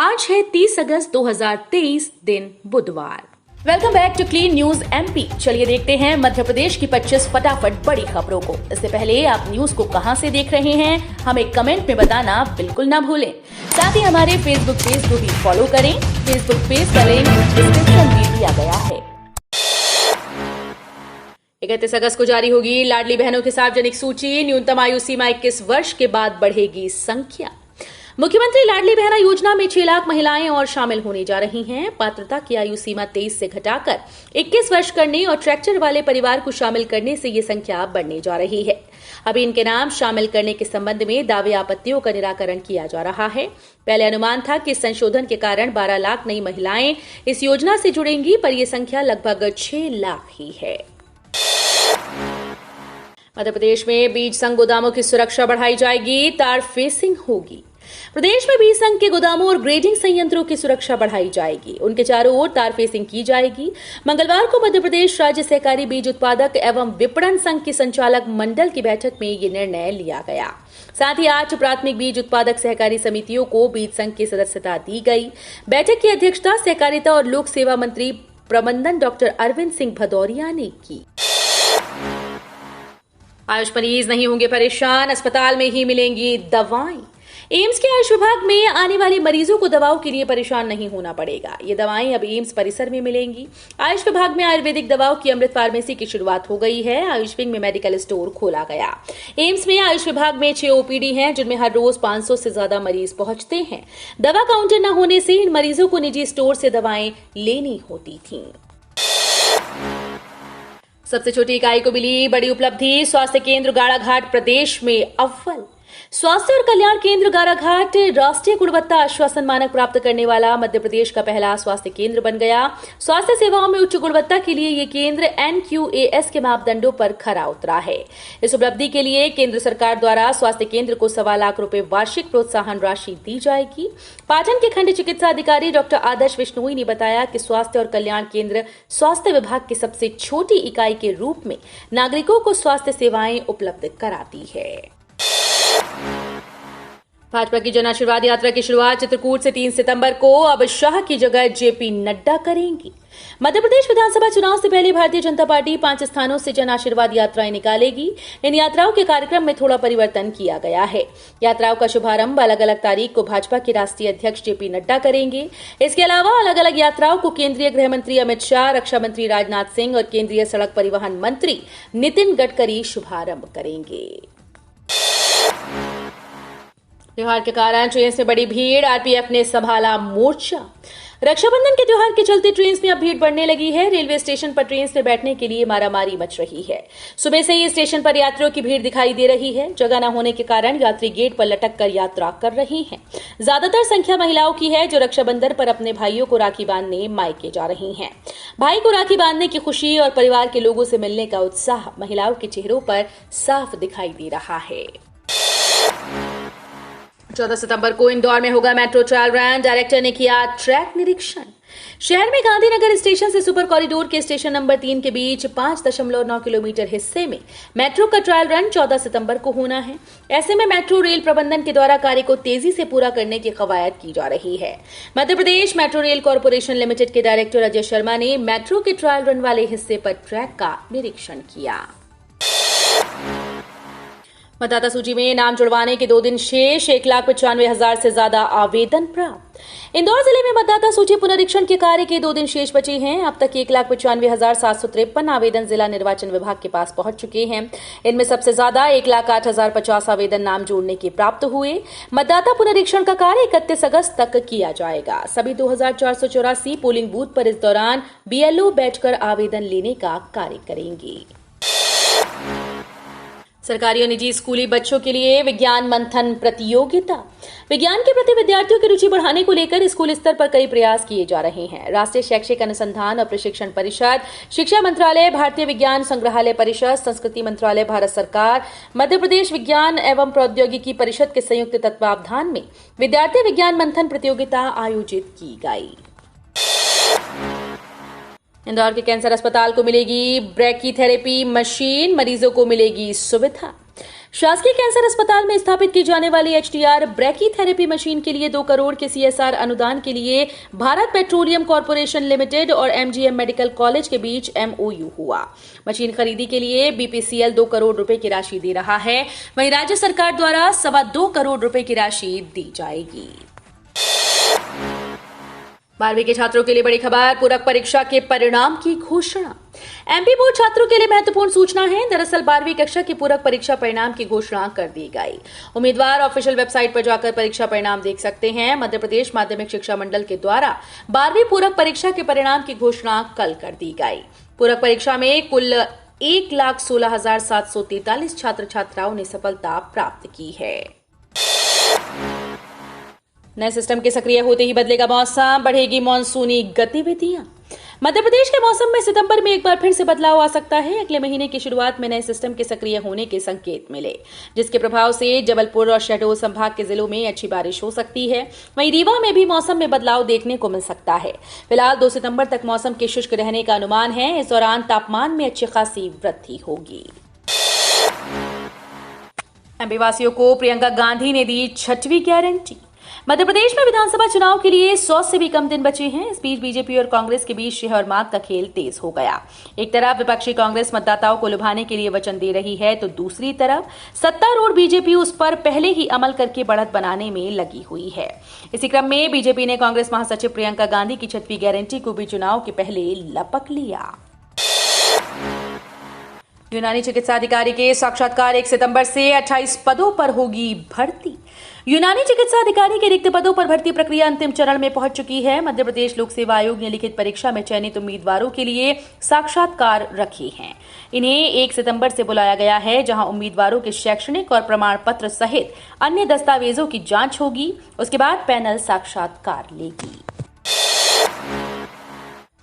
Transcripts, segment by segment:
आज है 30 अगस्त 2023 दिन बुधवार। Welcome back to clean news MP. चलिए देखते हैं मध्य प्रदेश की 25 फटाफट बड़ी खबरों को। इससे पहले आप न्यूज को कहां से देख रहे हैं हमें कमेंट में बताना बिल्कुल ना भूलें। साथ ही हमारे फेसबुक पेज को भी फॉलो करें। फेसबुक पेज का लिंक डिस्क्रिप्शन में दिया गया है। 31 अगस्त को जारी होगी लाडली बहनों की सार्वजनिक सूची। न्यूनतम आयु सीमा 21 वर्ष के बाद बढ़ेगी संख्या। मुख्यमंत्री लाडली बहना योजना में 6 लाख महिलाएं और शामिल होने जा रही हैं। पात्रता की आयु सीमा 23 से घटाकर 21 वर्ष करने और ट्रैक्टर वाले परिवार को शामिल करने से ये संख्या बढ़ने जा रही है। अभी इनके नाम शामिल करने के संबंध में दावे आपत्तियों का निराकरण किया जा रहा है। पहले अनुमान था कि संशोधन के कारण 12 लाख नई महिलाएं इस योजना से जुड़ेंगी, पर यह संख्या लगभग 6 लाख ही है। मध्य प्रदेश में बीज संघ गोदामों की सुरक्षा बढ़ाई जाएगी, तार फेसिंग होगी। प्रदेश में बीज संघ के गोदामों और ग्रेडिंग संयंत्रों की सुरक्षा बढ़ाई जाएगी। उनके चारों ओर तार फेसिंग की जाएगी। मंगलवार को मध्य प्रदेश राज्य सहकारी बीज उत्पादक एवं विपणन संघ की संचालक मंडल की बैठक में ये निर्णय लिया गया। साथ ही 8 प्राथमिक बीज उत्पादक सहकारी समितियों को बीज संघ की सदस्यता दी गई। बैठक की अध्यक्षता सहकारिता और लोक सेवा मंत्री प्रबंधन डॉक्टर अरविंद सिंह भदौरिया ने की। आयुष मरीज नहीं होंगे परेशान, अस्पताल में ही मिलेंगी दवाएं। एम्स के आयुष विभाग में आने वाले मरीजों को दवाओं के लिए परेशान नहीं होना पड़ेगा। ये दवाएं अब एम्स परिसर में मिलेंगी। आयुष विभाग में आयुर्वेदिक दवाओं की अमृत फार्मेसी की शुरुआत हो गई है। आयुष विंग में मेडिकल स्टोर खोला गया। एम्स में आयुष विभाग में 6 ओपीडी हैं, जिनमें हर रोज 500 से ज्यादा मरीज पहुंचते हैं। दवा काउंटर न होने से इन मरीजों को निजी स्टोर से दवाएं लेनी होती थी। सबसे छोटी इकाई को मिली बड़ी उपलब्धि। स्वास्थ्य केंद्र गाड़ाघाट प्रदेश में अव्वल। स्वास्थ्य और कल्याण केंद्र गाड़ाघाट राष्ट्रीय गुणवत्ता आश्वासन मानक प्राप्त करने वाला मध्य प्रदेश का पहला स्वास्थ्य केंद्र बन गया। स्वास्थ्य सेवाओं में उच्च गुणवत्ता के लिए ये केंद्र NQAS के मापदंडों पर खरा उतरा है। इस उपलब्धि के लिए केंद्र सरकार द्वारा स्वास्थ्य केंद्र को 1.25 लाख रुपए वार्षिक प्रोत्साहन राशि दी जाएगी। पाटन के खंड चिकित्सा अधिकारी डॉक्टर आदर्श विश्नोई ने बताया कि स्वास्थ्य और कल्याण केंद्र स्वास्थ्य विभाग की सबसे छोटी इकाई के रूप में नागरिकों को स्वास्थ्य सेवाएं उपलब्ध कराती है। भाजपा की जन आशीर्वाद यात्रा की शुरुआत चित्रकूट से 3 सितंबर को अब शाह की जगह जेपी नड्डा करेंगी। मध्य प्रदेश विधानसभा चुनाव से पहले भारतीय जनता पार्टी 5 स्थानों से जन आशीर्वाद यात्राएं निकालेगी। इन यात्राओं के कार्यक्रम में थोड़ा परिवर्तन किया गया है। यात्राओं का शुभारंभ अलग अलग तारीख को भाजपा के राष्ट्रीय अध्यक्ष जेपी नड्डा करेंगे। इसके अलावा अलग अलग यात्राओं को केंद्रीय गृह मंत्री अमित शाह, रक्षा मंत्री राजनाथ सिंह और केंद्रीय सड़क परिवहन मंत्री नितिन गडकरी शुभारंभ करेंगे। त्योहार के कारण ट्रेन में बड़ी भीड़, आरपीएफ ने संभाला मोर्चा। रक्षाबंधन के त्योहार के चलते ट्रेन में अब भीड़ बढ़ने लगी है। रेलवे स्टेशन पर ट्रेन में बैठने के लिए मारामारी मच रही है। सुबह से ही स्टेशन पर यात्रियों की भीड़ दिखाई दे रही है। जगह न होने के कारण यात्री गेट पर लटक कर यात्रा कर रही हैं। ज्यादातर संख्या महिलाओं की है, जो रक्षाबंधन पर अपने भाइयों को राखी बांधने मायके जा रही हैं। भाई को राखी बांधने की खुशी और परिवार के लोगों से मिलने का उत्साह महिलाओं के चेहरों पर साफ दिखाई दे रहा है। 14 सितंबर को इंदौर में होगा मेट्रो ट्रायल रन। डायरेक्टर ने किया ट्रैक निरीक्षण। शहर में गांधीनगर स्टेशन से सुपर कॉरिडोर के स्टेशन नंबर 3 के बीच 5.9 किलोमीटर हिस्से में मेट्रो का ट्रायल रन 14 सितंबर को होना है। ऐसे में मेट्रो रेल प्रबंधन के द्वारा कार्य को तेजी से पूरा करने की कवायद की जा रही है। Madhya Pradesh metro rail corporation limited के डायरेक्टर अजय शर्मा ने मेट्रो के ट्रायल रन वाले हिस्से पर ट्रैक का निरीक्षण किया। मतदाता सूची में नाम जुड़वाने के 2 दिन शेष, 1,95,000 से ज्यादा आवेदन प्राप्त। इंदौर जिले में मतदाता सूची पुनरीक्षण के कार्य के 2 दिन शेष बचे हैं। अब तक 1,95,753 आवेदन जिला निर्वाचन विभाग के पास पहुंच चुके हैं। इनमें सबसे ज्यादा 1,08,050 आवेदन नाम जोड़ने के प्राप्त हुए। मतदाता पुनरीक्षण का कार्य 31 अगस्त तक किया जाएगा। सभी 2,484 पोलिंग बूथ पर इस दौरान BLO बैठकर आवेदन लेने का कार्य करेंगे। सरकारी और निजी स्कूली बच्चों के लिए विज्ञान मंथन प्रतियोगिता। विज्ञान के प्रति विद्यार्थियों की रुचि बढ़ाने को लेकर स्कूल स्तर पर कई प्रयास किए जा रहे हैं। राष्ट्रीय शैक्षिक अनुसंधान और प्रशिक्षण परिषद, शिक्षा मंत्रालय, भारतीय विज्ञान संग्रहालय परिषद, संस्कृति मंत्रालय, भारत सरकार, मध्य प्रदेश विज्ञान एवं प्रौद्योगिकी परिषद के संयुक्त तत्वावधान में विद्यार्थी विज्ञान मंथन प्रतियोगिता आयोजित की गई। इंदौर के कैंसर अस्पताल को मिलेगी ब्रैकीथेरेपी मशीन, मरीजों को मिलेगी सुविधा। शासकीय कैंसर अस्पताल में स्थापित की जाने वाली HDR ब्रैकीथेरेपी मशीन के लिए 2 करोड़ के CSR अनुदान के लिए भारत पेट्रोलियम कॉर्पोरेशन लिमिटेड और MGM मेडिकल कॉलेज के बीच MOU हुआ। मशीन खरीदी के लिए BPCL 2 करोड़ रुपए की राशि दे रहा है, वहीं राज्य सरकार द्वारा 2.25 करोड़ रुपए की राशि दी जाएगी। 12वीं के छात्रों के लिए बड़ी खबर, पूरक परीक्षा के परिणाम की घोषणा। MP बोर्ड छात्रों के लिए महत्वपूर्ण सूचना है। दरअसल 12वीं कक्षा की पूरक परीक्षा परिणाम की घोषणा कर दी गई। उम्मीदवार ऑफिशियल वेबसाइट पर जाकर परीक्षा परिणाम देख सकते हैं। मध्य प्रदेश माध्यमिक शिक्षा मंडल के द्वारा 12वीं पूरक परीक्षा के परिणाम की घोषणा कल कर दी गई। पूरक परीक्षा में कुल 1,16,743 छात्र छात्राओं ने सफलता प्राप्त की है। नए सिस्टम के सक्रिय होते ही बदलेगा मौसम, बढ़ेगी मानसूनी गतिविधियां। मध्य प्रदेश के मौसम में सितंबर में एक बार फिर से बदलाव आ सकता है। अगले महीने की शुरुआत में नए सिस्टम के सक्रिय होने के संकेत मिले, जिसके प्रभाव से जबलपुर और शहडोल संभाग के जिलों में अच्छी बारिश हो सकती है। वहीं रीवा में भी मौसम में बदलाव देखने को मिल सकता है। फिलहाल 2 सितंबर तक मौसम के शुष्क रहने का अनुमान है। इस दौरान तापमान में अच्छी खासी वृद्धि होगी। MP वासियों को प्रियंका गांधी ने दी 6वीं गारंटी। मध्य प्रदेश में विधानसभा चुनाव के लिए 100 से भी कम दिन बचे हैं। इस बीच बीजेपी और कांग्रेस के बीच शह और मात का खेल तेज हो गया। एक तरफ विपक्षी कांग्रेस मतदाताओं को लुभाने के लिए वचन दे रही है, तो दूसरी तरफ सत्तारूढ़ बीजेपी उस पर पहले ही अमल करके बढ़त बनाने में लगी हुई है। इसी क्रम में बीजेपी ने कांग्रेस महासचिव प्रियंका गांधी की 6वीं गारंटी को भी चुनाव के पहले लपक लिया। यूनानी चिकित्सा अधिकारी के साक्षात्कार 1 सितंबर से 28 पदों पर होगी भर्ती। यूनानी चिकित्सा अधिकारी के रिक्त पदों पर भर्ती प्रक्रिया अंतिम चरण में पहुंच चुकी है। मध्य प्रदेश लोक सेवा आयोग ने लिखित परीक्षा में चयनित उम्मीदवारों के लिए साक्षात्कार रखे हैं। इन्हें 1 सितंबर से बुलाया गया है, जहां उम्मीदवारों के शैक्षणिक और प्रमाण पत्र सहित अन्य दस्तावेजों की जांच होगी। उसके बाद पैनल साक्षात्कार लेगी।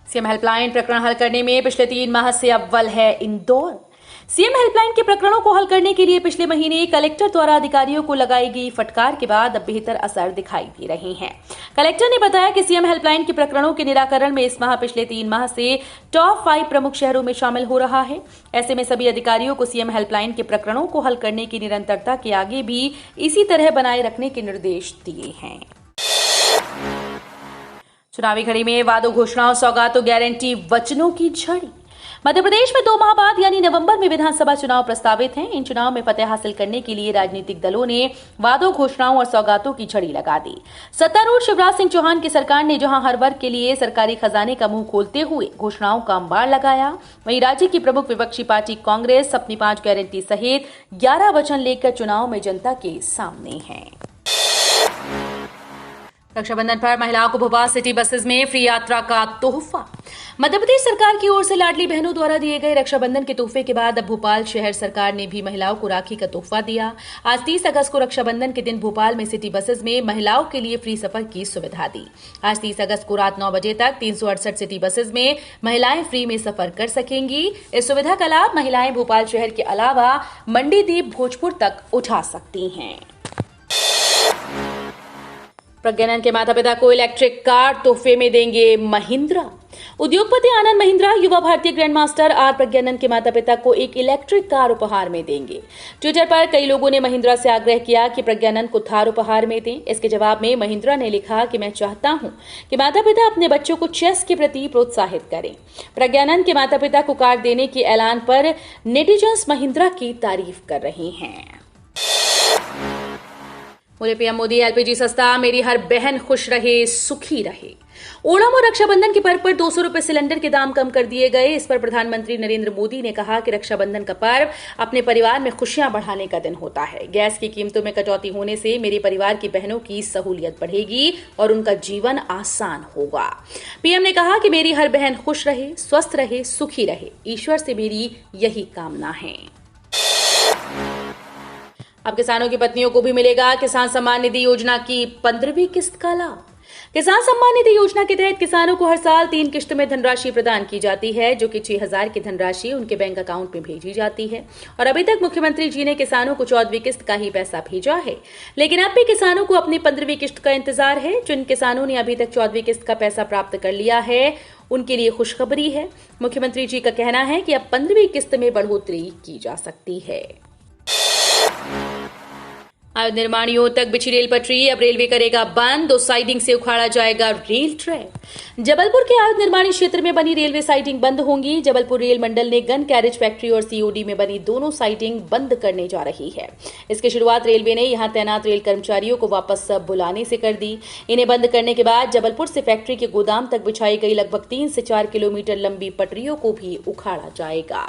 सीएम हेल्पलाइन प्रकरण हल करने में पिछले 3 माह से अव्वल है इंदौर। सीएम हेल्पलाइन के प्रकरणों को हल करने के लिए पिछले महीने कलेक्टर द्वारा अधिकारियों को लगाई गई फटकार के बाद अब बेहतर असर दिखाई दे रहे हैं। कलेक्टर ने बताया कि सीएम हेल्पलाइन के प्रकरणों के निराकरण में इस माह पिछले 3 माह से टॉप 5 प्रमुख शहरों में शामिल हो रहा है। ऐसे में सभी अधिकारियों को सीएम हेल्पलाइन के प्रकरणों को हल करने की निरंतरता के आगे भी इसी तरह बनाए रखने के निर्देश दिए हैं। चुनावी घड़ी में वादों, घोषणाओं, सौगातों, गारंटी, वचनों की झड़ी। मध्य प्रदेश में 2 माह बाद यानी नवंबर में विधानसभा चुनाव प्रस्तावित हैं। इन चुनाव में फतेह हासिल करने के लिए राजनीतिक दलों ने वादों, घोषणाओं और सौगातों की झड़ी लगा दी। सत्तारूढ़ शिवराज सिंह चौहान की सरकार ने जहां हर वर्ग के लिए सरकारी खजाने का मुंह खोलते हुए घोषणाओं का अंबार लगाया, वहीं राज्य की प्रमुख विपक्षी पार्टी कांग्रेस अपनी 5 गारंटी सहित 11 वचन लेकर चुनाव में जनता के सामने है। रक्षाबंधन पर महिलाओं को भोपाल सिटी बसेस में फ्री यात्रा का तोहफा। मध्य प्रदेश सरकार की ओर से लाडली बहनों द्वारा दिए गए रक्षाबंधन के तोहफे के बाद अब भोपाल शहर सरकार ने भी महिलाओं को राखी का तोहफा दिया। आज 30 अगस्त को रक्षाबंधन के दिन भोपाल में सिटी बसेस में महिलाओं के लिए फ्री सफर की सुविधा दी। आज 30 अगस्त को रात 9 बजे तक 368 सिटी बसेस में महिलाएं फ्री में सफर कर सकेंगी। इस सुविधा का लाभ महिलाएं भोपाल शहर के अलावा मंडीदीप, भोजपुर तक उठा सकती हैं। प्रज्ञानंद के माता पिता को इलेक्ट्रिक कार तोहफे में देंगे महिंद्रा। उद्योगपति आनंद महिंद्रा युवा भारतीय ग्रैंड मास्टर आर प्रज्ञानंद के माता पिता को एक इलेक्ट्रिक कार उपहार में देंगे। ट्विटर पर कई लोगों ने महिंद्रा से आग्रह किया कि प्रज्ञानंद को थार उपहार में दें। इसके जवाब में महिंद्रा ने लिखा कि मैं चाहता हूं कि माता पिता अपने बच्चों को चेस के प्रति प्रोत्साहित करें। प्रज्ञानंद के माता पिता को कार देने के ऐलान पर नेटिजन्स महिंद्रा की तारीफ कर रहे हैं। बोले पीएम मोदी, एलपीजी सस्ता, मेरी हर बहन खुश रहे, सुखी रहे। ओणम और रक्षाबंधन के पर्व पर 200 रुपए सिलेंडर के दाम कम कर दिए गए। इस पर प्रधानमंत्री नरेंद्र मोदी ने कहा कि रक्षाबंधन का पर्व अपने परिवार में खुशियां बढ़ाने का दिन होता है। गैस की कीमतों में कटौती होने से मेरे परिवार की बहनों की सहूलियत बढ़ेगी और उनका जीवन आसान होगा। पीएम ने कहा कि मेरी हर बहन खुश रहे, स्वस्थ रहे, सुखी रहे। ईश्वर से मेरी यही कामना है। अब किसानों की पत्नियों को भी मिलेगा किसान सम्मान निधि योजना की 15वीं किस्त का लाभ। किसान सम्मान निधि योजना के तहत किसानों को हर साल 3 किस्त में धनराशि प्रदान की जाती है, जो कि 6,000 की धनराशि उनके बैंक अकाउंट में भेजी जाती है। और अभी तक मुख्यमंत्री जी ने किसानों को 14वीं किस्त का ही पैसा भेजा है, लेकिन अब भी किसानों को अपनी 15वीं किस्त का इंतजार है। जिन किसानों ने अभी तक 14वीं किस्त का पैसा प्राप्त कर लिया है, उनके लिए खुशखबरी है। मुख्यमंत्री जी का कहना है कि अब 15वीं किस्त में बढ़ोतरी की जा सकती है। अयोध्या निर्माणियों तक बिछी रेल पटरी, अब रेलवे करेगा बंद, 2 साइडिंग से उखाड़ा जाएगा रेल ट्रैक। जबलपुर के अयोध्या निर्माणी क्षेत्र में बनी रेलवे साइडिंग बंद होंगी। जबलपुर रेल मंडल ने गन कैरेज फैक्ट्री और सीओडी में बनी दोनों साइडिंग बंद करने जा रही है। इसकी शुरुआत रेलवे ने यहां तैनात रेल कर्मचारियों को वापस बुलाने से कर दी। इन्हें बंद करने के बाद जबलपुर से फैक्ट्री के गोदाम तक बिछाई गई लगभग 3 से 4 किलोमीटर लंबी पटरियों को भी उखाड़ा जाएगा।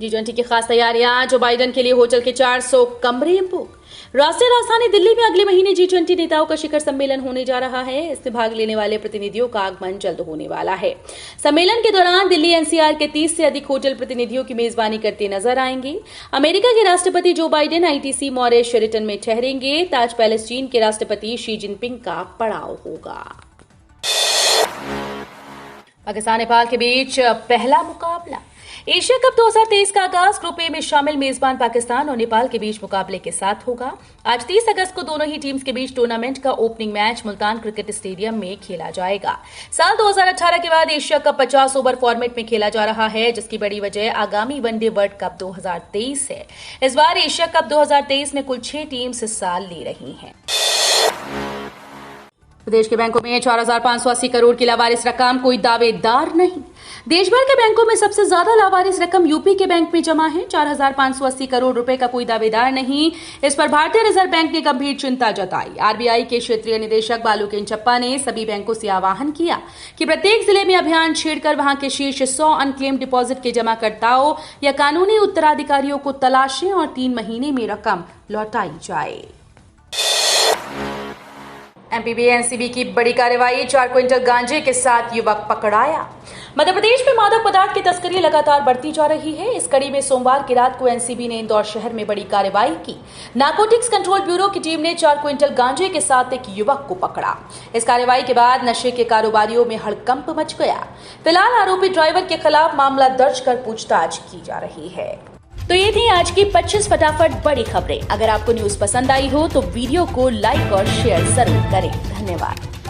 G20 की खास तैयारियां, जो बाइडेन के लिए होटल के 400 कमरे बुक। राष्ट्रीय राजधानी दिल्ली में अगले महीने G20 नेताओं का शिखर सम्मेलन होने जा रहा है। इसमें भाग लेने वाले प्रतिनिधियों का आगमन जल्द होने वाला है। सम्मेलन के दौरान दिल्ली एनसीआर के 30 से अधिक होटल प्रतिनिधियों की मेजबानी करते नजर आएंगे। अमेरिका के राष्ट्रपति Joe Biden ITC Morris Sheraton में ठहरेंगे। ताज पैलेस चीन के राष्ट्रपति शी जिनपिंग का पड़ाव होगा। पाकिस्तान नेपाल के बीच पहला मुकाबला। एशिया कप 2023 का आगाज ग्रुप ए में शामिल मेजबान पाकिस्तान और नेपाल के बीच मुकाबले के साथ होगा। आज 30 अगस्त को दोनों ही टीम्स के बीच टूर्नामेंट का opening match Multan cricket stadium में खेला जाएगा। साल 2018 के बाद एशिया कप 50 ओवर फॉर्मेट में खेला जा रहा है, जिसकी बड़ी वजह आगामी वनडे वर्ल्ड कप 2023 है। इस बार एशिया कप 2023 में कुल 6 टीम्स हिस्सा ले रही हैं। प्रदेश के बैंकों में 4,580 करोड़ की लावारिस रकम, कोई दावेदार नहीं। देश भर के बैंकों में सबसे ज्यादा लावारिस रकम यूपी के बैंक में जमा है। 4,580 करोड़ रुपए का कोई दावेदार नहीं। इस पर भारतीय रिजर्व बैंक ने गंभीर चिंता जताई। आरबीआई के क्षेत्रीय निदेशक बालूकेन चप्पा ने सभी बैंकों से आह्वान किया कि प्रत्येक जिले में अभियान छेड़कर वहां के शीर्ष 100 अनक्लेम्ड डिपॉजिट के जमाकर्ताओं या कानूनी उत्तराधिकारियों को तलाशें और 3 महीने में रकम लौटाई जाए। एमपीबी एनसीबी की बड़ी कार्रवाई, 4 क्विंटल गांजे के साथ युवक पकड़ाया। मध्य प्रदेश में मादक पदार्थ की तस्करी लगातार बढ़ती जा रही है। इस कड़ी में सोमवार की रात को एनसीबी ने इंदौर शहर में बड़ी कार्रवाई की। नारकोटिक्स कंट्रोल ब्यूरो की टीम ने 4 क्विंटल गांजे के साथ एक युवक को पकड़ा। इस कार्रवाई के बाद नशे के कारोबारियों में हड़कंप मच गया। फिलहाल आरोपी ड्राइवर के खिलाफ मामला दर्ज कर पूछताछ की जा रही है। तो ये थी आज की 25 फटाफट बड़ी खबरें। अगर आपको न्यूज पसंद आई हो तो वीडियो को लाइक और शेयर जरूर करें। धन्यवाद।